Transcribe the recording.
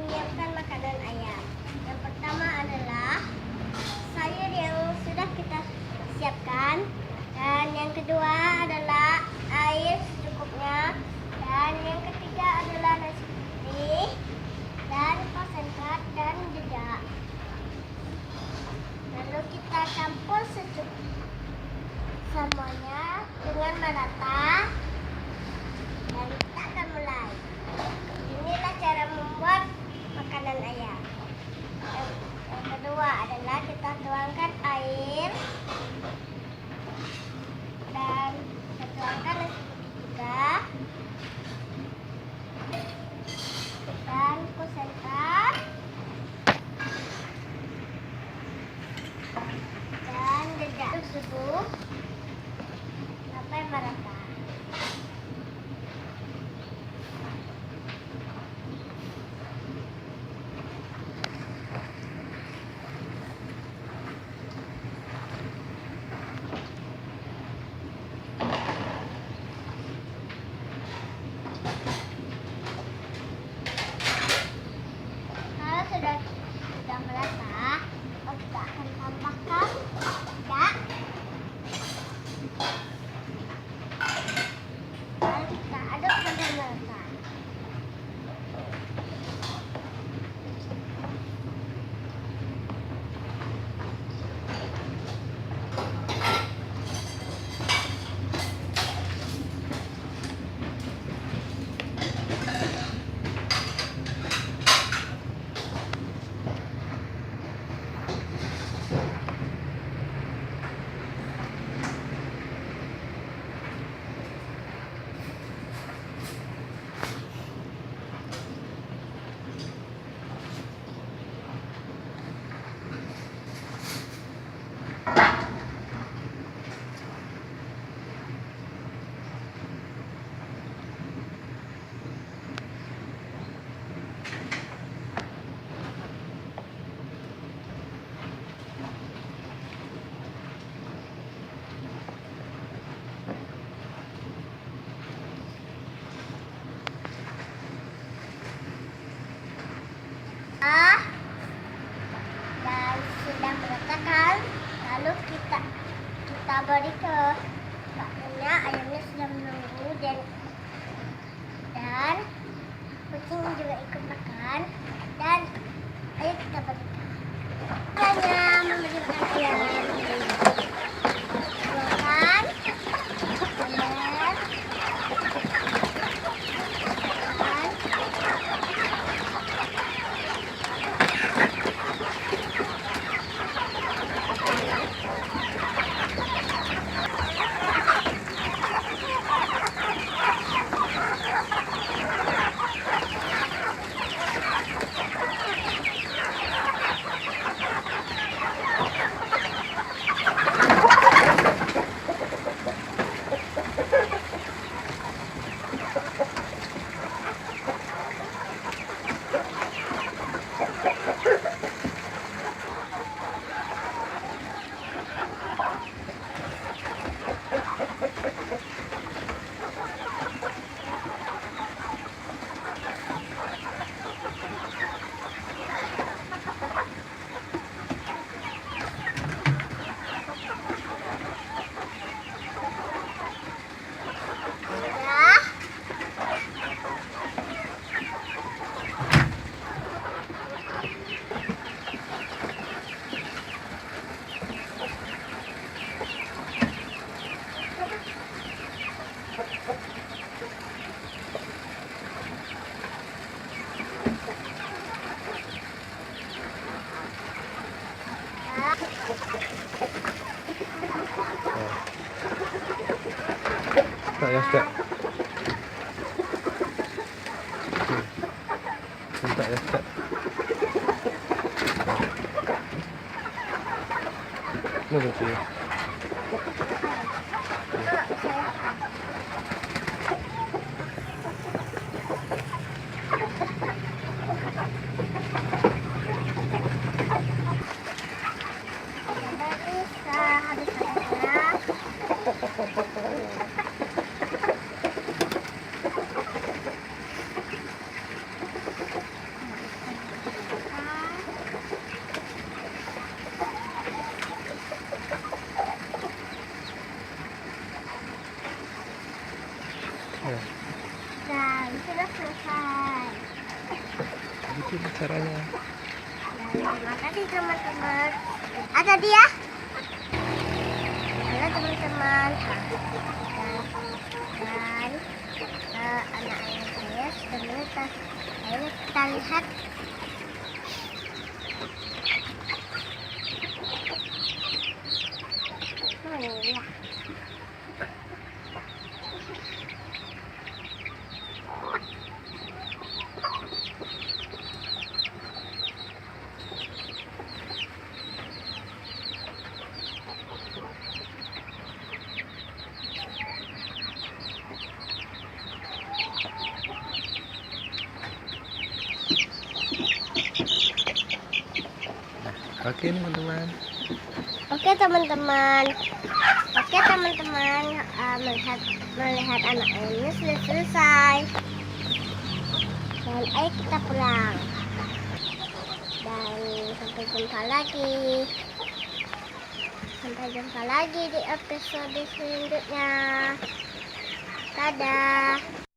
menyiapkan makanan ayam. Yang pertama adalah sayur yang sudah kita siapkan, dan yang kedua adalah air secukupnya, dan yang ketiga adalah nasi putih dan konsentrat dan dedak. Lalu kita campur semuanya dengan merata, dan kita akan mulai. Inilah cara membuat makanan ayam. Yang kedua adalah kita tuangkan air, dan kita tuangkan nasi putih juga, dan konsentrat dan dedak tersebut sampai merata. Sudah merata, kita akan tambahkan dedak, lalu kita aduk sampai merata. Dan sudah meratakan, lalu kita beri ke baknya. Ayamnya sudah menunggu, dan kucing juga ikut makan, dan ayo kita berikan. Hanya memberi makan ayam. Tuangkan, Ya sudah. Sudah ya sudah. Nunggu sih. Gitu caranya. Terima kasih teman-teman. Ada dia. Halo teman-teman. Dan anak ayah saya sudah menetas. Ayo kita lihat. Ya. Oke teman-teman. Oke teman-teman, melihat anak ini sudah selesai. Dan ayo kita pulang. Dan sampai jumpa lagi di episode selanjutnya. Dadah.